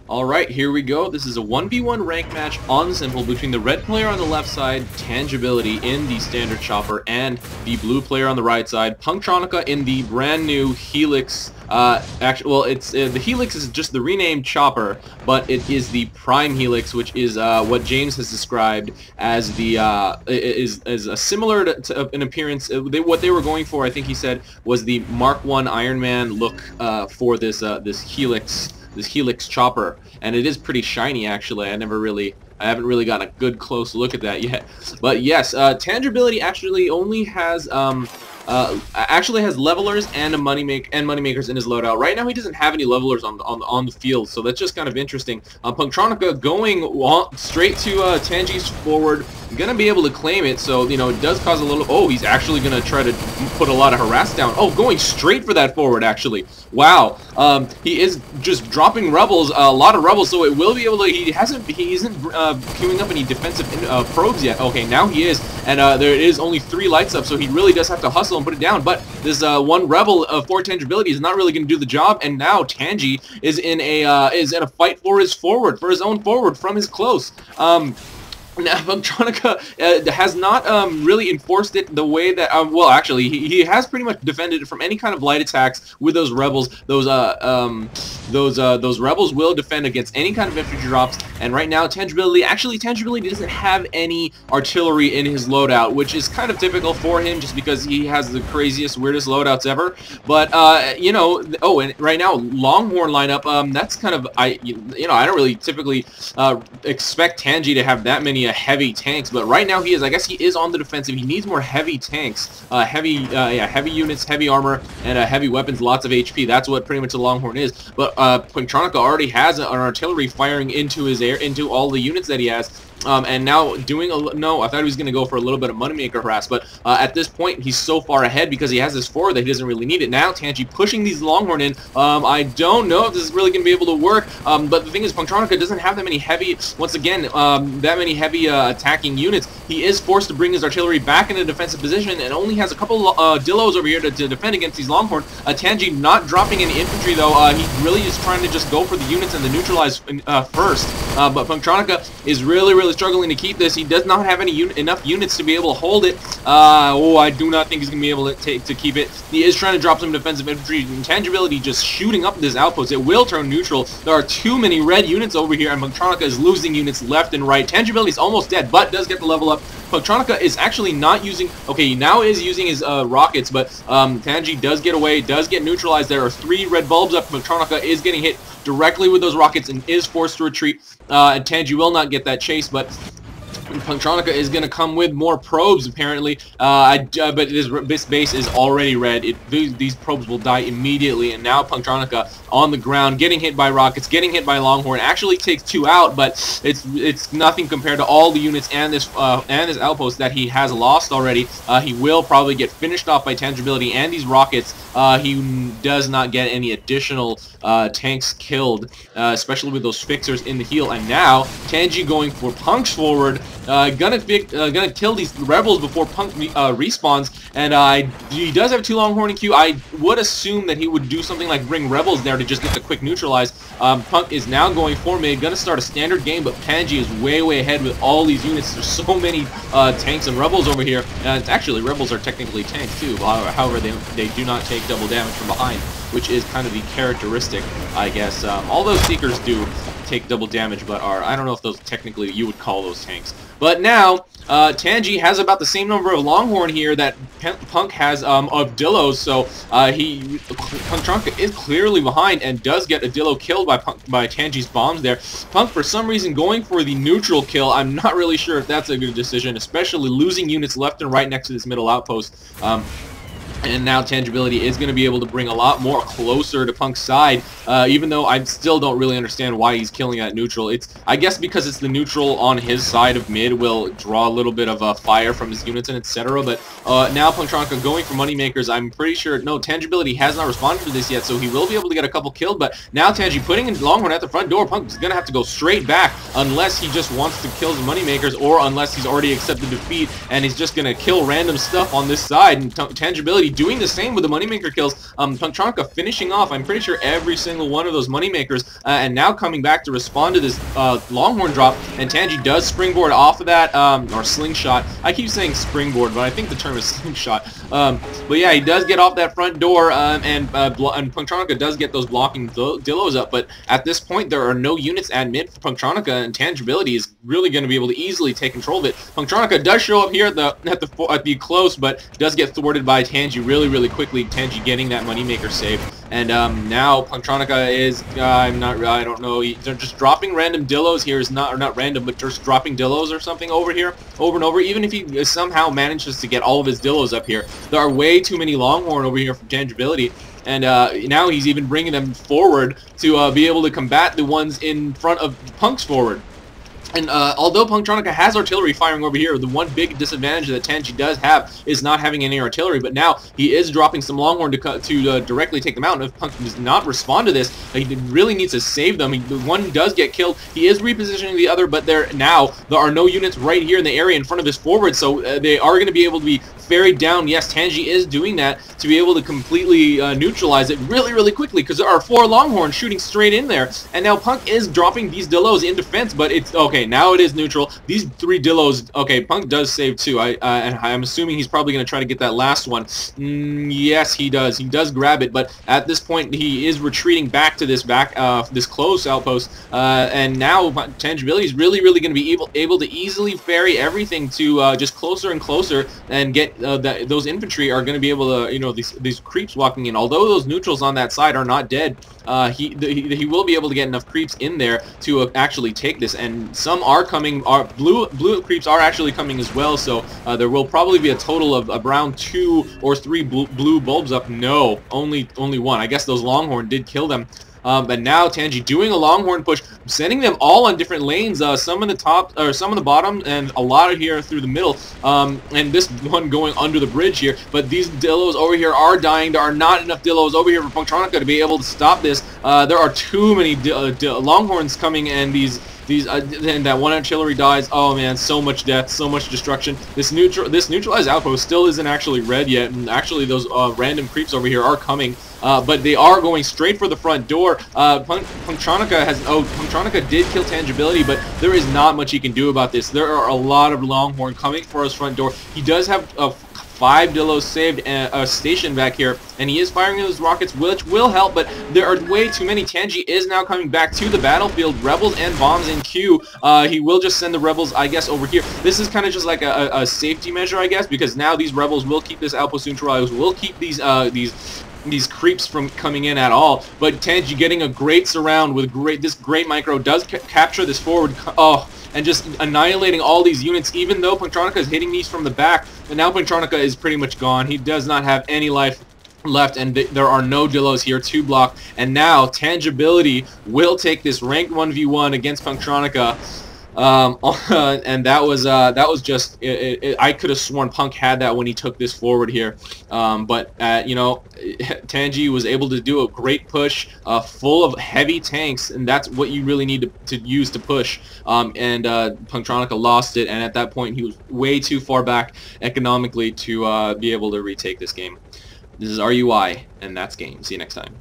Alright, here we go. This is a 1v1 rank match on Simple between the red player on the left side, Tangibility in the standard chopper, and the blue player on the right side, Punktronica in the brand new Helix. The Helix is just the renamed chopper, but it is the Prime Helix, which is what James has described as the is similar to in appearance. What they were going for, I think he said, was the Mark I Iron Man look for this this Helix chopper, and it is pretty shiny actually. I haven't really gotten a good close look at that yet. But yes, Tangibility actually only has levelers and moneymakers in his loadout. Right now he doesn't have any levelers on the field, so that's just kind of interesting. Punktronica going straight to Tangi's forward, gonna be able to claim it, so you know it does cause a little. Oh, he's actually gonna try to put a lot of harass down. Oh, going straight for that forward actually. Wow, he is just dropping rebels, a lot of rebels, so it will be able to. He isn't queuing up any defensive probes yet. Okay, now he is, and there is only 3 lights up, so he really does have to hustle and put it down. But this one rebel for Tangibility is not really going to do the job, and now Tangi is in a fight for his own forward from his close. Now, Punktronica has not really enforced it the way that, well, actually, he has pretty much defended it from any kind of light attacks with those rebels. Those rebels will defend against any kind of infantry drops, and right now, Tangibility doesn't have any artillery in his loadout, which is kind of typical for him just because he has the craziest, weirdest loadouts ever. But, you know, oh, and right now, Longhorn lineup, that's kind of, I don't really typically expect Tangi to have that many heavy tanks, but right now I guess he is on the defensive. He needs more heavy tanks, heavy units, heavy armor, and heavy weapons, lots of HP. That's what pretty much the Longhorn is. But Punktronica already has an artillery firing into all the units that he has. And now doing no, I thought he was going to go for a little bit of moneymaker harass, but at this point he's so far ahead because he has this forward that he doesn't really need it. Now Tangi pushing these Longhorn in. I don't know if this is really going to be able to work, but the thing is Punktronica doesn't have that many heavy, once again, that many heavy attacking units. He is forced to bring his artillery back into defensive position and only has a couple Dillos over here to defend against these Longhorn. Tangi not dropping any infantry though. He really is trying to just go for the units and the neutralize first, but Punktronica is really struggling to keep this. He does not have enough units to be able to hold it. Oh, I do not think he's going to be able to keep it. He is trying to drop some defensive infantry. Tangibility just shooting up this outpost. It will turn neutral. There are too many red units over here, and Punktronica is losing units left and right. Tangibility is almost dead, but does get the level up. Punktronica is actually not using. Okay, he now is using his rockets, but Tangi does get away, does get neutralized. There are 3 red bulbs up. Punktronica is getting hit directly with those rockets and is forced to retreat. And Tangi will not get that chase, but Punktronica is going to come with more probes apparently, but this base is already red. These probes will die immediately, and now Punktronica on the ground, getting hit by rockets, getting hit by Longhorn. Actually takes 2 out, but it's nothing compared to all the units and this outpost that he has lost already. He will probably get finished off by Tangibility and these rockets. He does not get any additional tanks killed, especially with those fixers in the heel. And now Tangi going for Punk's forward, gonna kill these rebels before Punk respawns. And he does have 2 Longhorn in queue. I would assume that he would do something like bring rebels there to just get the quick neutralize. Punk is now going for mid, gonna start a standard game, but Tangi is way ahead with all these units. There's so many tanks and rebels over here. Actually, rebels are technically tanks too. However, they do not take double damage from behind, which is kind of the characteristic, I guess. All those Seekers do take double damage, but I don't know if those technically you would call those tanks. But now Tangi has about the same number of Longhorn here that Punk has of Dillos, so Punktronica is clearly behind and does get a Dillo killed by Tangi's bombs there. Punk for some reason going for the neutral kill. I'm not really sure if that's a good decision, especially losing units left and right next to this middle outpost. And now Tangibility is going to be able to bring a lot more closer to Punk's side, even though I still don't really understand why he's killing that neutral. I guess because it's the neutral on his side of mid will draw a little bit of fire from his units and etc. But now Punktronica going for moneymakers. I'm pretty sure, no, Tangibility has not responded to this yet, so he will be able to get a couple killed. But now Tangi putting in Longhorn at the front door. Punk is going to have to go straight back unless he just wants to kill the moneymakers, or unless he's already accepted defeat and he's just going to kill random stuff on this side. And Tangibility Tangibility doing the same with the Moneymaker kills. Punktronica finishing off, I'm pretty sure, every single one of those Moneymakers, and now coming back to respond to this Longhorn drop, and Tangi does springboard off of that, or slingshot. I keep saying springboard, but I think the term is slingshot. But yeah, he does get off that front door, and Punktronica does get those blocking Dillos up, but at this point there are no units at mid for Punktronica, and Tangibility is really going to be able to easily take control of it. Punktronica does show up here at the close, but does get thwarted by Tangi really quickly. Tangi getting that Moneymaker save, and now Punktronica is I don't know, they're just dropping random Dillos here, is not random, but just dropping Dillos or something over here over and over. Even if he somehow manages to get all of his Dillos up here, there are way too many Longhorn over here from Tangibility. And now he's even bringing them forward to be able to combat the ones in front of Punk's forward. And although Punktronica has artillery firing over here, the one big disadvantage that Tangi does have is not having any artillery. But now he is dropping some Longhorn to directly take them out. And if Punk does not respond to this, he really needs to save them. One does get killed. He is repositioning the other, but there are no units right here in the area in front of his forward, so they are going to be able to be ferried down. Yes, Tangi is doing that to be able to completely neutralize it really quickly, because there are 4 Longhorns shooting straight in there. And now Punk is dropping these Dillos in defense, but it's okay. Now it is neutral. These 3 Dillos, okay, Punk does save 2. And I'm assuming he's probably going to try to get that last one. Yes, he does. He does grab it, but at this point he is retreating back to this this close outpost. And now Tangibility is really going to be able to easily ferry everything to just closer and closer, and get those infantry are going to be able to, you know, these creeps walking in. Although those neutrals on that side are not dead, he will be able to get enough creeps in there to actually take this. And some are coming. Blue creeps are actually coming as well. So there will probably be a total of around 2 or 3 blue bulbs up. No, only 1. I guess those Longhorn did kill them. But now Tangi doing a Longhorn push, sending them all on different lanes, some in the top, or some in the bottom, and a lot of here through the middle, and this one going under the bridge here. But these Dillos over here are dying. There are not enough Dillos over here for Punktronica to be able to stop this. There are too many Longhorns coming, and and that one artillery dies. Oh man, so much death, so much destruction. This neutralized outpost still isn't actually red yet, and actually those random creeps over here are coming, but they are going straight for the front door. Punktronica did kill Tangibility, but there is not much he can do about this. There are a lot of Longhorn coming for his front door. He does have 5 Dillos saved stationed back here, and he is firing those rockets, which will help, but there are way too many. Tangi is now coming back to the battlefield. Rebels and bombs in queue. He will just send the rebels, I guess, over here. This is kind of just like a safety measure, I guess, because now these rebels will keep this outpost neutralized, will keep these creeps from coming in at all. But Tangi getting a great surround with this great micro does capture this forward. And just annihilating all these units, even though Punktronica is hitting these from the back. And now Punktronica is pretty much gone. He does not have any life left, and there are no Dillos here to block. And now Tangibility will take this ranked 1v1 against Punktronica. And that was just I could have sworn Punk had that when he took this forward here, but you know, Tangi was able to do a great push full of heavy tanks, and that's what you really need to use to push, and Punktronica lost it, and at that point he was way too far back economically to be able to retake this game. This is RUI, and that's game. See you next time.